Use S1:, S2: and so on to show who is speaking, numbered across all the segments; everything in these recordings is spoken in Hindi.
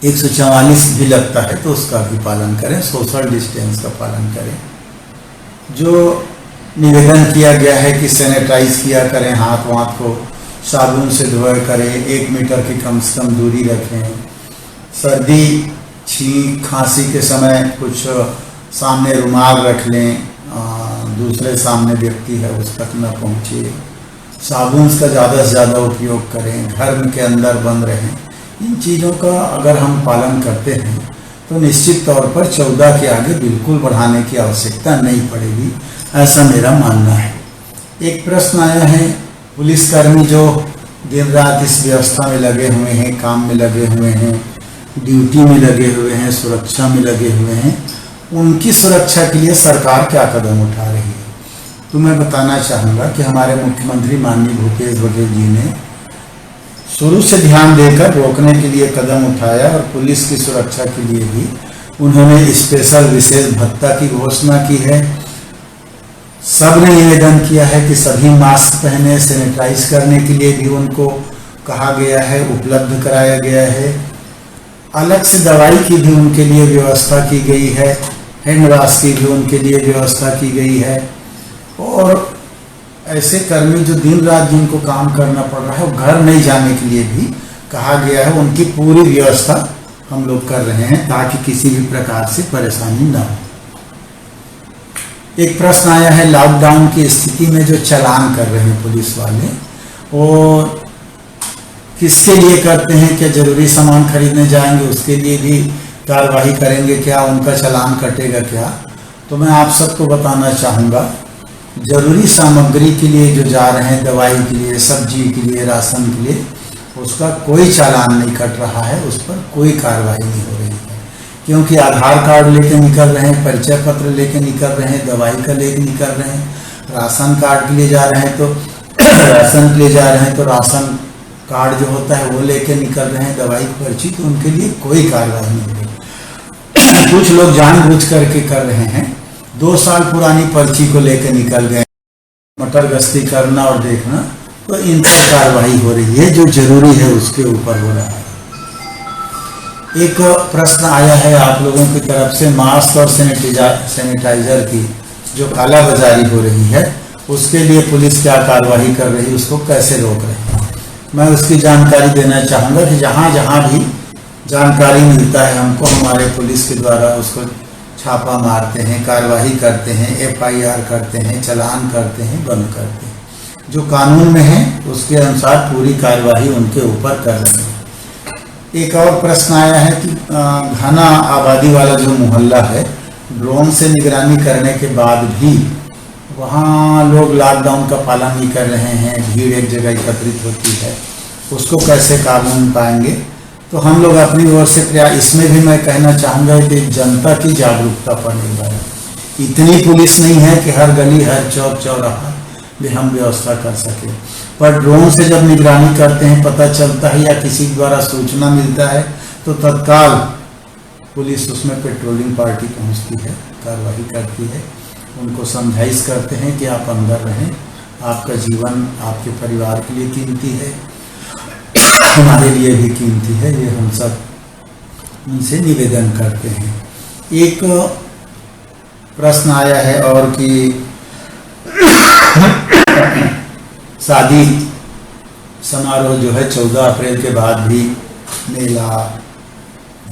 S1: 144 भी लगता है तो उसका भी पालन करें, सोशल डिस्टेंस का पालन करें। जो निवेदन किया गया है कि सैनिटाइज किया करें, हाथ वाथ को साबुन से धोया करें, 1 मीटर की कम से कम दूरी रखें, सर्दी छींक खांसी के समय कुछ सामने रुमाल रख लें, दूसरे सामने व्यक्ति है उस तक न पहुँचे, साबुन का ज़्यादा से ज़्यादा उपयोग करें, घर के अंदर बंद रहें। इन चीज़ों का अगर हम पालन करते हैं तो निश्चित तौर पर 14 के आगे बिल्कुल बढ़ाने की आवश्यकता नहीं पड़ेगी, ऐसा मेरा मानना है। एक प्रश्न आया है, पुलिसकर्मी जो दिन रात इस व्यवस्था में लगे हुए हैं, काम में लगे हुए हैं, ड्यूटी में लगे हुए हैं, सुरक्षा में लगे हुए हैं, उनकी सुरक्षा के लिए सरकार क्या कदम उठा रही है? तो मैं बताना चाहूँगा कि हमारे मुख्यमंत्री माननीय भूपेश बघेल जी ने शुरू से ध्यान देकर रोकने के लिए कदम उठाया और पुलिस की सुरक्षा के लिए भी उन्होंने स्पेशल विशेष भत्ता की घोषणा की है। सबने निवेदन किया है कि सभी मास्क पहने, सैनिटाइज करने के लिए भी उनको कहा गया है, उपलब्ध कराया गया है। अलग से दवाई की भी उनके लिए व्यवस्था की गई है, हैंड वॉश की भी उनके लिए व्यवस्था की गई है। और ऐसे कर्मी जो दिन रात जिनको काम करना पड़ रहा है वो घर नहीं जाने के लिए भी कहा गया है, उनकी पूरी व्यवस्था हम लोग कर रहे हैं ताकि किसी भी प्रकार से परेशानी ना हो। एक प्रश्न आया है, लॉकडाउन की स्थिति में जो चालान कर रहे हैं पुलिस वाले, वो किसके लिए करते हैं? क्या जरूरी सामान खरीदने जाएंगे उसके लिए भी कार्रवाई करेंगे क्या? उनका चालान कटेगा क्या? तो मैं आप सबको बताना चाहूँगा, जरूरी सामग्री के लिए जो जा रहे हैं, दवाई के लिए, सब्जी के लिए, राशन के लिए, उसका कोई चालान नहीं कट रहा है, उस पर कोई कार्रवाई नहीं हो रही है, क्योंकि आधार कार्ड लेके निकल रहे हैं, परिचय पत्र लेके निकल रहे हैं, दवाई का लेके निकल रहे हैं, राशन कार्ड के लिए जा रहे हैं तो राशन के लिए जा रहे हैं तो राशन कार्ड जो होता है वो लेके निकल रहे हैं, दवाई की पर्ची, तो उनके लिए कोई कार्रवाई नहीं हो रही। कुछ लोग जानबूझ करके कर रहे हैं, 2 साल पुरानी पर्ची को लेकर निकल गए, मटर गश्ती करना और देखना, तो इन पर कार्रवाई हो रही है, जो जरूरी है उसके ऊपर हो रहा है। एक प्रश्न आया है आप लोगों की तरफ से, मास्क और सैनिटाइजर की जो कालाबाजारी हो रही है उसके लिए पुलिस क्या कार्रवाई कर रही है, उसको कैसे रोक रही है? मैं उसकी जानकारी देना चाहूँगा कि जहाँ जहाँ भी जानकारी मिलता है हमको, हमारे पुलिस के द्वारा उसको छापा मारते हैं, कार्रवाई करते हैं, FIR करते हैं, चालान करते हैं, बंद करते हैं। जो कानून में है उसके अनुसार पूरी कार्रवाई उनके ऊपर कर रहे हैं। एक और प्रश्न आया है कि घना आबादी वाला जो मोहल्ला है, ड्रोन से निगरानी करने के बाद भी वहाँ लोग लॉकडाउन का पालन नहीं कर रहे हैं, भीड़ एक जगह एकत्रित होती है, उसको कैसे काबू में पाएंगे? तो हम लोग अपनी ओर से प्रयास, इसमें भी मैं कहना चाहूँगा कि जनता की जागरूकता पर निर्भर है। इतनी पुलिस नहीं है कि हर गली, हर चौक चौराहा भी हम व्यवस्था कर सके, पर ड्रोन से जब निगरानी करते हैं, पता चलता है या किसी द्वारा सूचना मिलता है तो तत्काल पुलिस उसमें पेट्रोलिंग पार्टी पहुँचती है, कार्रवाई करती है, उनको समझाइश करते हैं कि आप अंदर रहें, आपका जीवन आपके परिवार के लिए कीमती है, हमारे लिए भी कीमती है, ये हम सब उनसे निवेदन करते हैं। एक प्रश्न आया है और कि शादी समारोह जो है 14 अप्रैल के बाद भी मेला,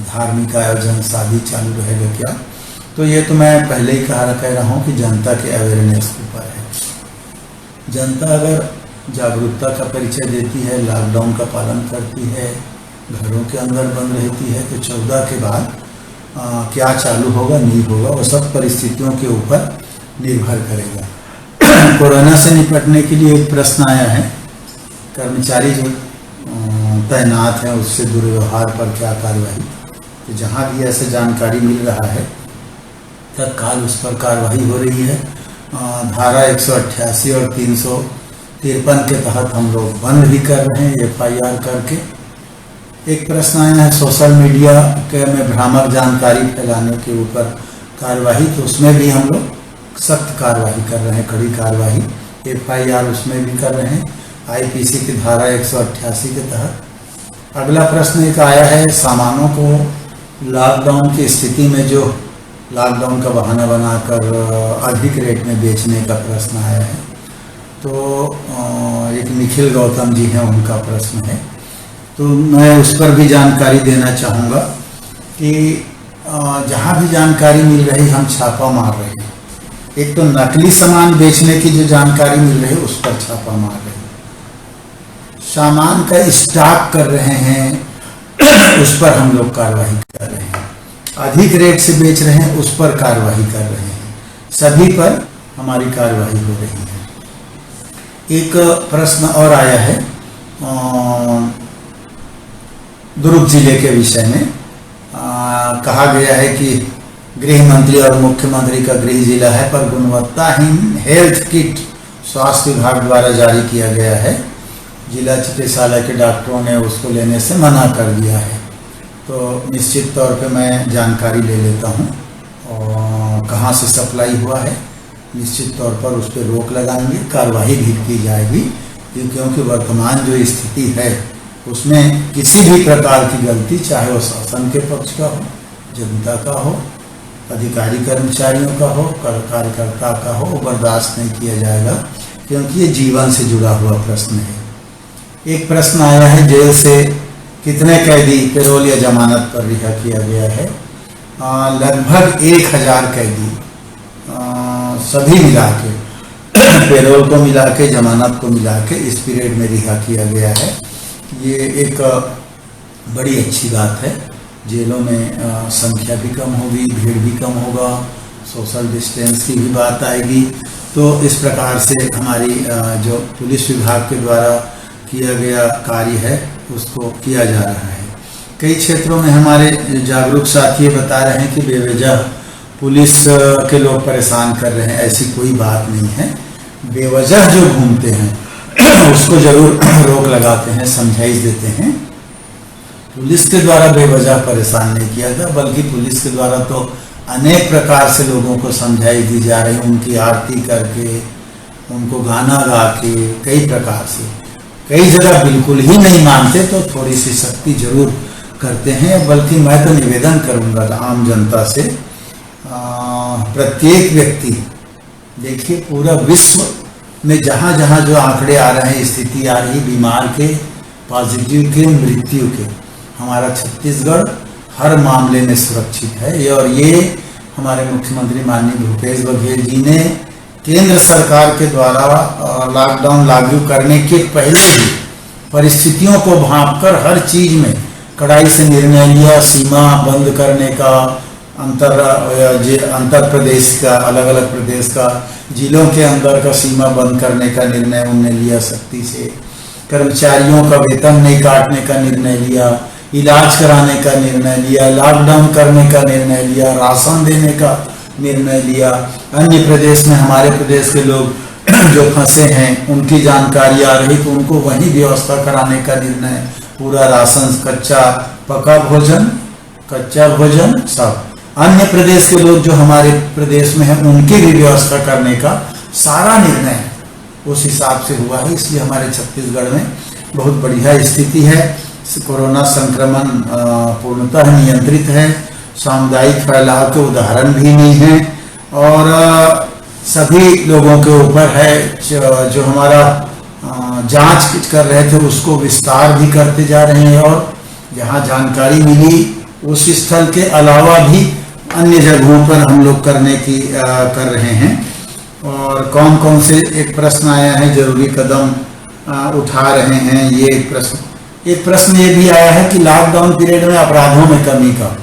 S1: धार्मिक आयोजन, शादी चालू रहेगा क्या? तो ये तो मैं पहले ही कह रहा हूँ कि जनता के अवेयरनेस के ऊपर है। जनता अगर जागरूकता का परिचय देती है, लॉकडाउन का पालन करती है, घरों के अंदर बंद रहती है, तो 14 के बाद क्या चालू होगा नहीं होगा वो सब परिस्थितियों के ऊपर निर्भर करेगा। कोरोना से निपटने के लिए एक प्रश्न आया है, कर्मचारी जो तैनात हैं उससे दुर्व्यवहार पर क्या कार्रवाई? तो जहाँ भी ऐसे जानकारी मिल रहा है तत्काल उस पर कार्रवाई हो रही है। धारा 188 और 353 के तहत हम लोग बंद भी कर रहे हैं, FIR करके। एक प्रश्न आया है सोशल मीडिया के में भ्रामक जानकारी फैलाने के ऊपर कार्रवाई, तो उसमें भी हम लोग सख्त कार्रवाई कर रहे हैं, कड़ी कार्रवाई, FIR उसमें भी कर रहे हैं। IPC की धारा 188 के तहत अगला प्रश्न एक आया है, सामानों को लॉकडाउन की स्थिति में जो लॉकडाउन का बहाना बनाकर अधिक रेट में बेचने का प्रश्न आया है। तो एक निखिल गौतम जी हैं, उनका प्रश्न है, तो मैं उस पर भी जानकारी देना चाहूँगा कि जहाँ भी जानकारी मिल रही हम छापा मार रहे हैं। एक तो नकली सामान बेचने की जो जानकारी मिल रही है उस पर छापा मार रहे हैं, सामान का स्टॉक कर रहे हैं उस पर हम लोग कार्रवाई कर रहे हैं, अधिक रेट से बेच रहे हैं उस पर कार्रवाई कर रहे हैं, सभी पर हमारी कार्रवाई हो रही है। एक प्रश्न और आया है दुर्ग जिले के विषय में। कहा गया है कि गृह मंत्री और मुख्यमंत्री का गृह जिला है, पर गुणवत्ताहीन हेल्थ किट स्वास्थ्य विभाग द्वारा जारी किया गया है। जिला चिकित्सालय के डॉक्टरों ने उसको लेने से मना कर दिया है। तो निश्चित तौर पे मैं जानकारी ले लेता हूँ और कहाँ से सप्लाई हुआ है, निश्चित तौर पर उस पर रोक लगाएंगे, कार्रवाई भी की जाएगी, क्योंकि वर्तमान जो स्थिति है उसमें किसी भी प्रकार की गलती, चाहे वो शासन के पक्ष का हो, जनता का हो, अधिकारी कर्मचारियों का हो, कार्यकर्ता का हो, वो बर्दाश्त नहीं किया जाएगा, क्योंकि ये जीवन से जुड़ा हुआ प्रश्न है। एक प्रश्न आया है, जेल से कितने कैदी पैरोल या जमानत पर रिहा किया गया है? लगभग 1000 कैदी सभी मिला के पैरोल को मिला के, जमानत को मिला के इस पीरियड में रिहा किया गया है। ये एक बड़ी अच्छी बात है। जेलों में संख्या भी कम होगी, भीड़ भी कम होगा, सोशल डिस्टेंस की भी बात आएगी। तो इस प्रकार से हमारी जो पुलिस विभाग के द्वारा किया गया कार्य है उसको किया जा रहा है। कई क्षेत्रों में हमारे जागरूक साथी बता रहे हैं कि बेवजह पुलिस के लोग परेशान कर रहे हैं, ऐसी कोई बात नहीं है। बेवजह जो घूमते हैं उसको जरूर रोक लगाते हैं, समझाइश देते हैं। पुलिस के द्वारा बेवजह परेशान नहीं किया गया, बल्कि पुलिस के द्वारा तो अनेक प्रकार से लोगों को समझाइश दी जा रही, उनकी आरती करके, उनको गाना गा के, कई प्रकार से। कई जगह बिल्कुल ही नहीं मानते तो थोड़ी सी सख्ती जरूर करते हैं। बल्कि मैं तो निवेदन करूंगा आम जनता से, प्रत्येक व्यक्ति, देखिए पूरा विश्व में जहाँ जहाँ जो आंकड़े आ रहे हैं, स्थिति आ रही बीमार के, पॉजिटिव के, मृत्यु के, हमारा छत्तीसगढ़ हर मामले में सुरक्षित है। और ये हमारे मुख्यमंत्री माननीय भूपेश बघेल जी ने केंद्र सरकार के द्वारा लॉकडाउन लागू करने के पहले ही परिस्थितियों को भांपकर हर चीज में कड़ाई से निर्णय लिया। सीमा बंद करने का, अंतर प्रदेश का, अलग अलग प्रदेश का, जिलों के अंदर का सीमा बंद करने का निर्णय उन्होंने लिया सख्ती से। कर्मचारियों का वेतन नहीं काटने का निर्णय लिया, इलाज कराने का निर्णय लिया, लॉकडाउन करने का निर्णय लिया, राशन देने का निर्णय लिया। अन्य प्रदेश में हमारे प्रदेश के लोग जो फंसे हैं उनकी जानकारी आ रही तो उनको वहीं व्यवस्था कराने का निर्णय, पूरा राशन, कच्चा पका भोजन, कच्चा भोजन सब। अन्य प्रदेश के लोग जो हमारे प्रदेश में हैं उनकी भी व्यवस्था करने का सारा निर्णय उस हिसाब से हुआ है। इसलिए हमारे छत्तीसगढ़ में बहुत बढ़िया स्थिति है। कोरोना संक्रमण पूर्णतः नियंत्रित है, सामुदायिक फैलाव के उदाहरण भी नहीं है, और सभी लोगों के ऊपर है जो हमारा जांच कर रहे थे उसको विस्तार भी करते जा रहे हैं, और जहां जानकारी मिली उस स्थल के अलावा भी अन्य जगहों पर हम लोग करने की कर रहे हैं। और कौन कौन से, एक प्रश्न आया है, जरूरी कदम उठा रहे हैं, ये एक प्रश्न ये भी आया है कि लॉकडाउन पीरियड में अपराधों में कमी का।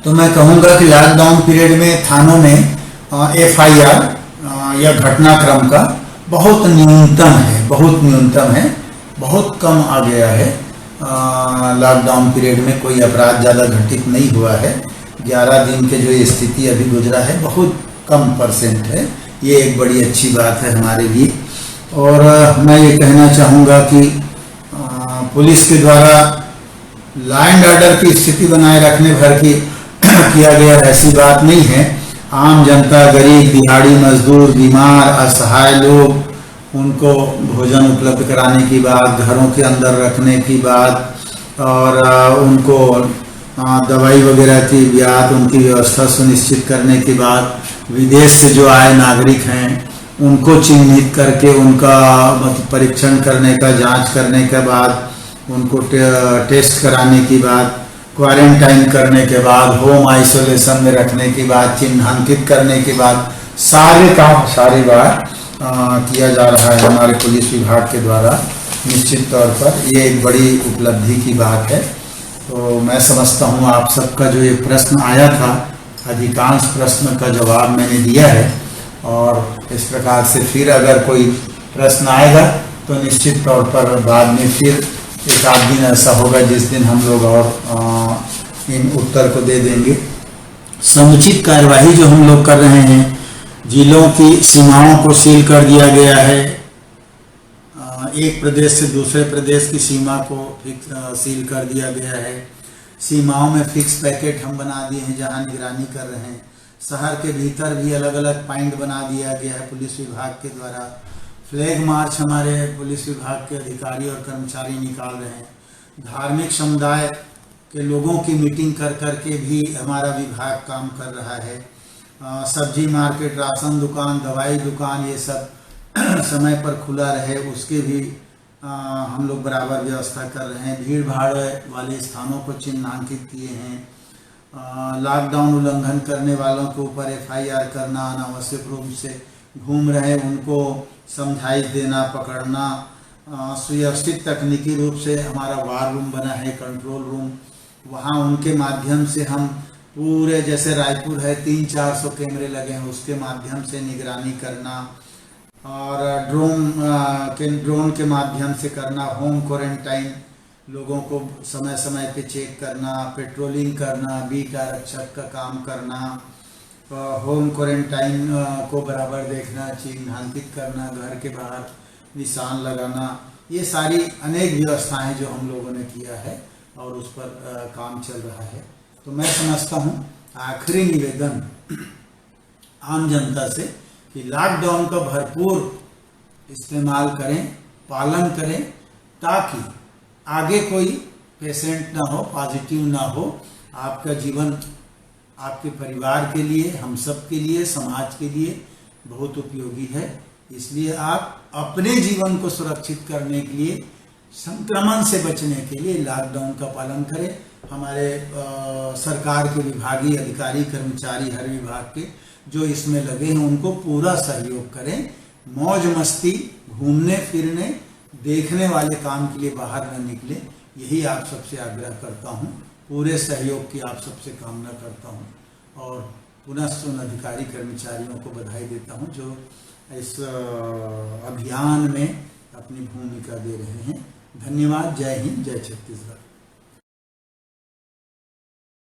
S1: तो मैं कहूँगा कि लॉकडाउन पीरियड में थानों में FIR या घटनाक्रम का बहुत न्यूनतम है, बहुत न्यूनतम है, बहुत कम आ गया है। लॉकडाउन पीरियड में कोई अपराध ज़्यादा घटित नहीं हुआ है। 11 दिन के जो स्थिति अभी गुजरा है बहुत कम % है, ये एक बड़ी अच्छी बात है हमारे लिए। और मैं ये कहना चाहूँगा कि पुलिस के द्वारा लॉ एंड ऑर्डर की स्थिति बनाए रखने भर की किया गया ऐसी बात नहीं है। आम जनता, गरीब, दिहाड़ी मजदूर, बीमार, असहाय लोग, उनको भोजन उपलब्ध कराने की बात, घरों के अंदर रखने की बात, और उनको दवाई वगैरह की ब्यात उनकी व्यवस्था सुनिश्चित करने के बाद विदेश से जो आए नागरिक हैं उनको चिन्हित करके उनका परीक्षण करने का, जांच करने के बाद उनको टेस्ट कराने की बाद, क्वारंटाइन करने के बाद, होम आइसोलेशन में रखने के बाद, चिन्हांकित करने के बाद सारे काम सारी बार किया जा रहा है हमारे पुलिस विभाग के द्वारा। निश्चित तौर पर ये एक बड़ी उपलब्धि की बात है। तो मैं समझता हूँ आप सबका जो ये प्रश्न आया था, अधिकांश प्रश्न का जवाब मैंने दिया है और इस प्रकार से फिर अगर कोई प्रश्न आएगा तो निश्चित तौर पर बाद में फिर एक आध दिन ऐसा होगा जिस दिन हम लोग और इन उत्तर को दे देंगे। समुचित कार्यवाही जो हम लोग कर रहे हैं, जिलों की सीमाओं को सील कर दिया गया है, एक प्रदेश से दूसरे प्रदेश की सीमा को सील कर दिया गया है। सीमाओं में फिक्स पैकेट हम बना दिए हैं जहां निगरानी कर रहे हैं। शहर के भीतर भी अलग अलग पॉइंट बना दिया गया है पुलिस विभाग के द्वारा। फ्लैग मार्च हमारे पुलिस विभाग के अधिकारी और कर्मचारी निकाल रहे हैं। धार्मिक समुदाय के लोगों की मीटिंग कर करके भी हमारा विभाग काम कर रहा है। सब्जी मार्केट, राशन दुकान, दवाई दुकान, ये सब समय पर खुला रहे उसके भी हम लोग बराबर व्यवस्था कर रहे हैं। भीड़ भाड़ वाले स्थानों को चिन्हांकित किए हैं। लॉकडाउन उल्लंघन करने वालों के ऊपर FIR करना, अनावश्यक रूप से घूम रहे उनको समझाइश देना, पकड़ना। सुव्यवस्थित तकनीकी रूप से हमारा वार रूम बना है, कंट्रोल रूम, वहाँ उनके माध्यम से हम पूरे, जैसे रायपुर है 300-400 कैमरे लगे हैं, उसके माध्यम से निगरानी करना और ड्रोन के माध्यम से करना। होम क्वारंटाइन लोगों को समय समय पे चेक करना, पेट्रोलिंग करना, बीट आरक्षक का काम करना, होम क्वारंटाइन को बराबर देखना, चिन्हांकित करना, घर के बाहर निशान लगाना, ये सारी अनेक व्यवस्थाएं जो हम लोगों ने किया है और उस पर काम चल रहा है। तो मैं समझता हूँ आखिरी निवेदन आम जनता से कि लॉकडाउन का भरपूर इस्तेमाल करें, पालन करें, ताकि आगे कोई पेशेंट ना हो, पॉजिटिव ना हो। आपका जीवन आपके परिवार के लिए, हम सब के लिए, समाज के लिए बहुत उपयोगी है। इसलिए आप अपने जीवन को सुरक्षित करने के लिए, संक्रमण से बचने के लिए लॉकडाउन का पालन करें। हमारे सरकार के विभागीय अधिकारी, कर्मचारी, हर विभाग के जो इसमें लगे हैं उनको पूरा सहयोग करें। मौज मस्ती, घूमने फिरने, देखने वाले काम के लिए बाहर न निकले, यही आप सबसे आग्रह करता हूं। पूरे सहयोग की आप सबसे कामना करता हूं और पुनः उन अधिकारी कर्मचारियों को बधाई देता हूं जो इस अभियान में अपनी भूमिका दे रहे हैं। धन्यवाद। जय हिंद, जय छत्तीसगढ़।